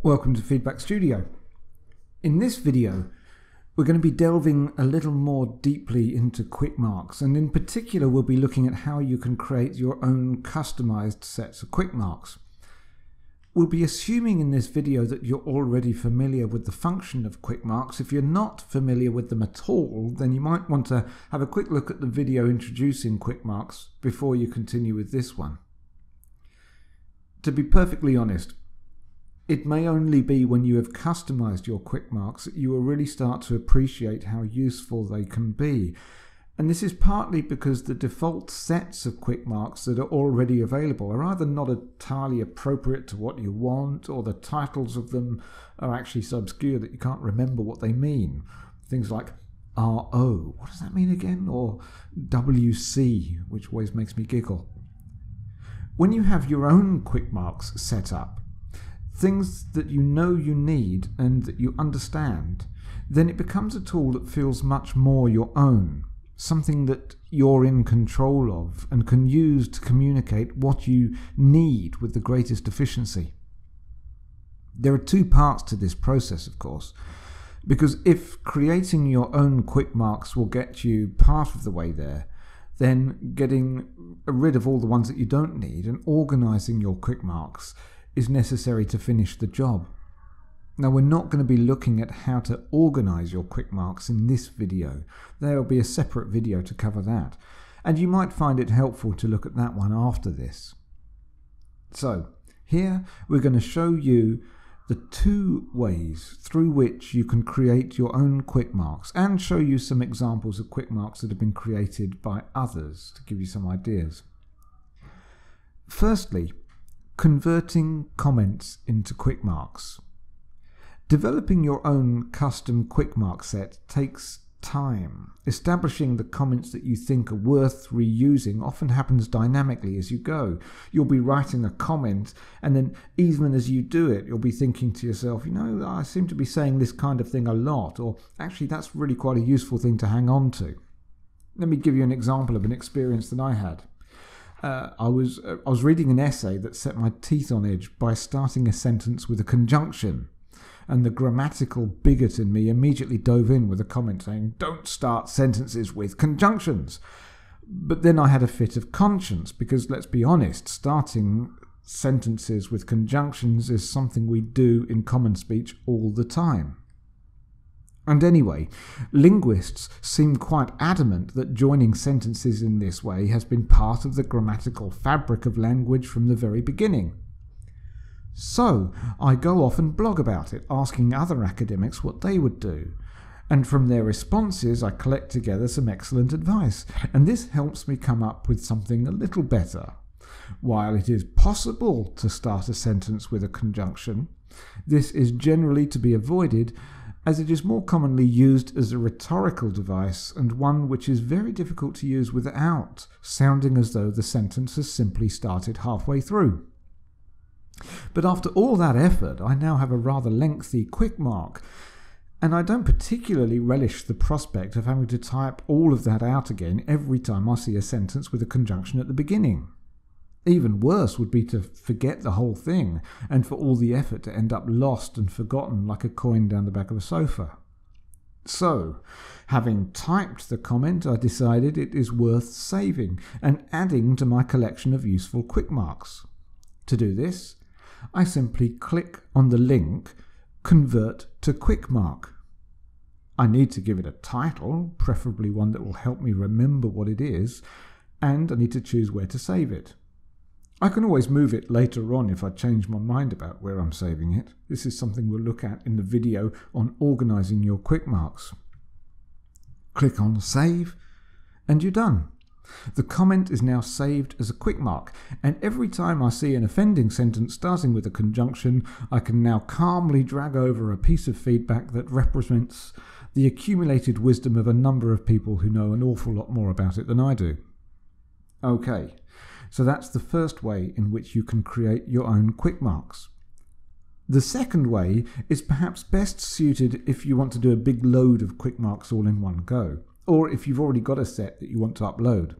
Welcome to Feedback Studio. In this video, we're going to be delving a little more deeply into Quickmarks, and in particular we'll be looking at how you can create your own customized sets of Quickmarks. We'll be assuming in this video that you're already familiar with the function of Quickmarks. If you're not familiar with them at all, then you might want to have a quick look at the video introducing Quickmarks before you continue with this one. To be perfectly honest, it may only be when you have customized your Quickmarks that you will really start to appreciate how useful they can be. And this is partly because the default sets of Quickmarks that are already available are either not entirely appropriate to what you want, or the titles of them are actually so obscure that you can't remember what they mean. Things like RO, what does that mean again? Or WC, which always makes me giggle. When you have your own Quickmarks set up, things that you know you need and that you understand, then it becomes a tool that feels much more your own, something that you're in control of and can use to communicate what you need with the greatest efficiency. There are two parts to this process, of course, because if creating your own Quickmarks will get you part of the way there, then getting rid of all the ones that you don't need and organizing your Quickmarks is necessary to finish the job. Now, we're not going to be looking at how to organize your Quickmarks in this video. There will be a separate video to cover that, and you might find it helpful to look at that one after this. So here we're going to show you the two ways through which you can create your own Quickmarks, and show you some examples of Quickmarks that have been created by others to give you some ideas. Firstly, converting comments into Quickmarks. Developing your own custom Quickmark set takes time. Establishing the comments that you think are worth reusing often happens dynamically as you go. You'll be writing a comment, and then even as you do it, you'll be thinking to yourself, I seem to be saying this kind of thing a lot, or actually that's really quite a useful thing to hang on to. Let me give you an example of an experience that I had. I was reading an essay that set my teeth on edge by starting a sentence with a conjunction, and the grammatical bigot in me immediately dove in with a comment saying, "Don't start sentences with conjunctions." But then I had a fit of conscience, because let's be honest, starting sentences with conjunctions is something we do in common speech all the time. And anyway, linguists seem quite adamant that joining sentences in this way has been part of the grammatical fabric of language from the very beginning. So I go off and blog about it, asking other academics what they would do. And from their responses, I collect together some excellent advice. And this helps me come up with something a little better. While it is possible to start a sentence with a conjunction, this is generally to be avoided, as it is more commonly used as a rhetorical device, and one which is very difficult to use without sounding as though the sentence has simply started halfway through. But after all that effort, I now have a rather lengthy Quickmark, and I don't particularly relish the prospect of having to type all of that out again every time I see a sentence with a conjunction at the beginning. Even worse would be to forget the whole thing, and for all the effort to end up lost and forgotten like a coin down the back of a sofa. So, having typed the comment, I decided it is worth saving and adding to my collection of useful Quickmarks. To do this, I simply click on the link, Convert to Quickmark. I need to give it a title, preferably one that will help me remember what it is, and I need to choose where to save it. I can always move it later on if I change my mind about where I'm saving it. This is something we'll look at in the video on organising your Quickmarks. Click on Save, and you're done. The comment is now saved as a Quickmark, and every time I see an offending sentence starting with a conjunction, I can now calmly drag over a piece of feedback that represents the accumulated wisdom of a number of people who know an awful lot more about it than I do. Okay. So that's the first way in which you can create your own Quickmarks. The second way is perhaps best suited if you want to do a big load of Quickmarks all in one go, or if you've already got a set that you want to upload.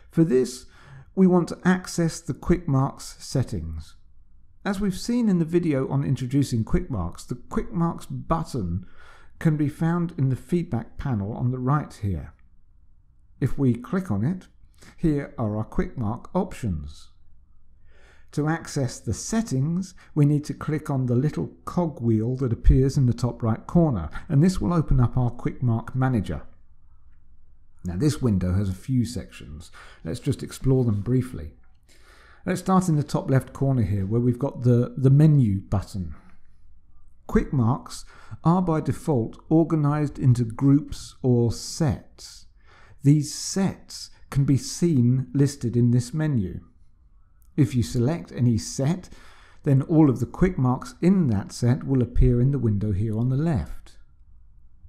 For this, we want to access the Quickmarks Settings. As we've seen in the video on introducing Quickmarks, the Quickmarks button can be found in the feedback panel on the right here. If we click on it, here are our Quickmark options. To access the settings, we need to click on the little cogwheel that appears in the top right corner, and this will open up our Quickmark Manager. Now this window has a few sections. Let's just explore them briefly. Let's start in the top left corner here where we've got the menu button. Quickmarks are by default organized into groups or sets. These sets can be seen listed in this menu. If you select any set, then all of the Quickmarks in that set will appear in the window here on the left.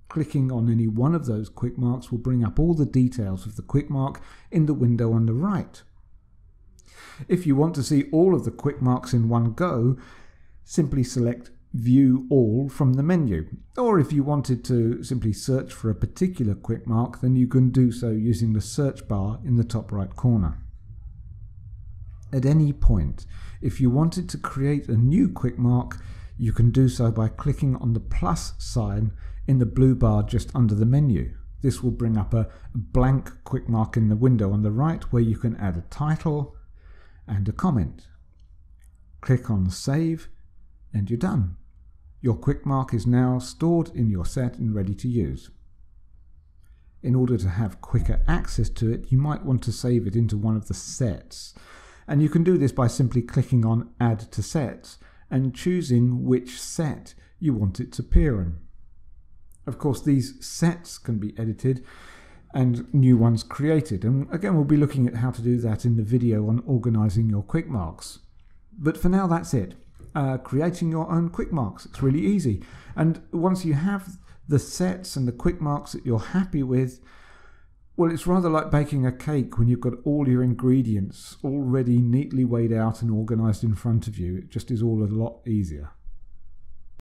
Clicking on any one of those Quickmarks will bring up all the details of the Quickmark in the window on the right. If you want to see all of the Quickmarks in one go, simply select View All from the menu. Or if you wanted to simply search for a particular Quickmark, then you can do so using the search bar in the top right corner. At any point, if you wanted to create a new Quickmark, you can do so by clicking on the plus sign in the blue bar just under the menu. This will bring up a blank Quickmark in the window on the right where you can add a title and a comment. Click on Save and you're done. Your Quickmark is now stored in your set and ready to use. In order to have quicker access to it, you might want to save it into one of the sets. And you can do this by simply clicking on Add to Sets and choosing which set you want it to appear in. Of course, these sets can be edited and new ones created. And again, we'll be looking at how to do that in the video on organizing your Quickmarks. But for now, that's it. Creating your own Quickmarks. It's really easy. And once you have the sets and the Quickmarks that you're happy with, well, it's rather like baking a cake when you've got all your ingredients already neatly weighed out and organized in front of you. It just is all a lot easier.